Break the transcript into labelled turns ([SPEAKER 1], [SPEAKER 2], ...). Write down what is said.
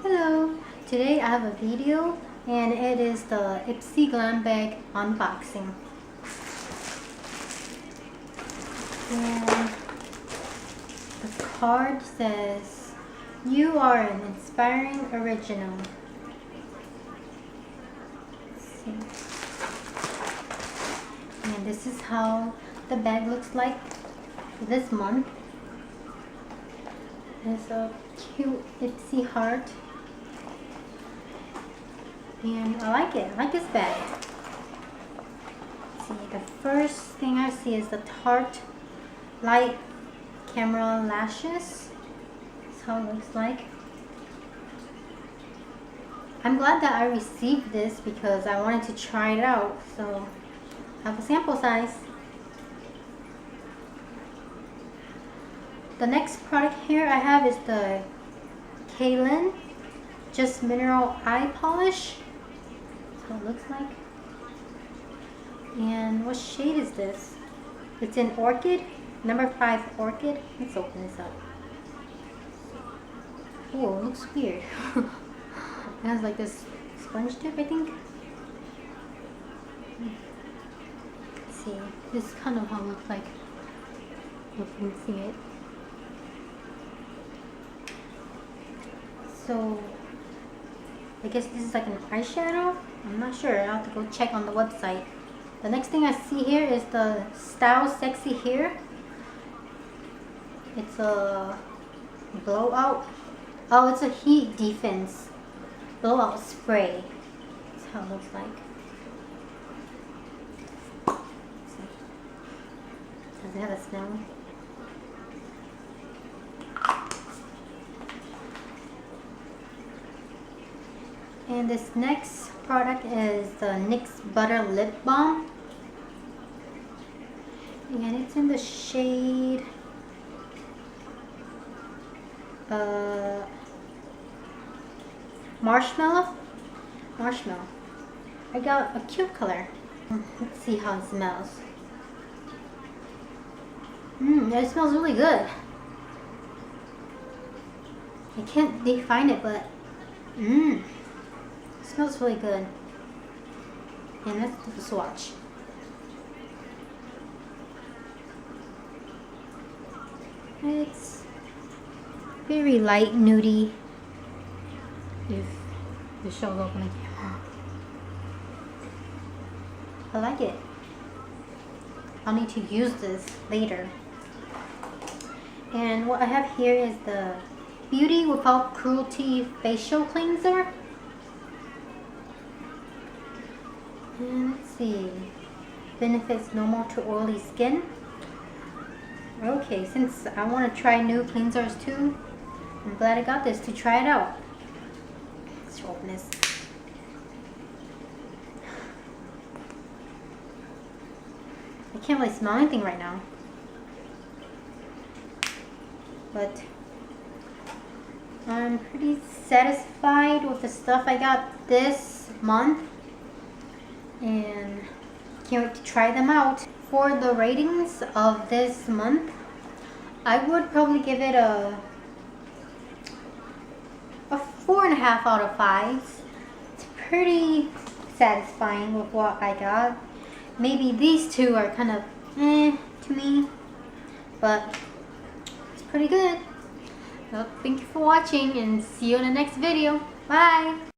[SPEAKER 1] Hello, today I have a video and it is the Ipsy Glam bag unboxing. And the card says, "You are an inspiring original." Let's see. And this is how the bag looks like for this month. There's a cute Ipsy heart. And I like it. I like this bag. Let's see, the first thing I see is the Tarte Light Camera Lashes. That's how it looks like. I'm glad that I received this because I wanted to try it out. So I have a sample size. The next product here I have is the Kaylin Just Mineral Eye Polish. That's how it looks like. And what shade is this? It's in Orchid, number 5 Orchid. Let's open this up. Oh, it looks weird. It has like this sponge tip, I think. Let's see. This is kind of how it looks like. You can see it. So I guess this is like an eyeshadow. I'm not sure. I'll have to go check on the website. The next thing I see here is the Style Sexy Hair. It's a blowout. Oh, it's a heat defense blowout spray. That's how it looks like. Does it have a smell? And this next product is the NYX Butter Lip Balm. And it's in the shade Marshmallow. I got a cute color. Let's see how it smells. It smells really good. I can't define it, but it smells really good. And let's do the swatch. It's very light nudie. If the show's open again. I like it. I'll need to use this later. And what I have here is the Beauty Without Cruelty Facial Cleanser. And let's see. Benefits normal to oily skin. Okay, since I want to try new cleansers too, I'm glad I got this to try it out. Let's open this. I can't really smell anything right now. But I'm pretty satisfied with the stuff I got this month. And can't wait to try them out. For the ratings of this month, I would probably give it a 4.5 out of 5. It's pretty satisfying with what I got. Maybe these two are kind of to me, but it's pretty good. Well, thank you for watching and see you in the next video. Bye!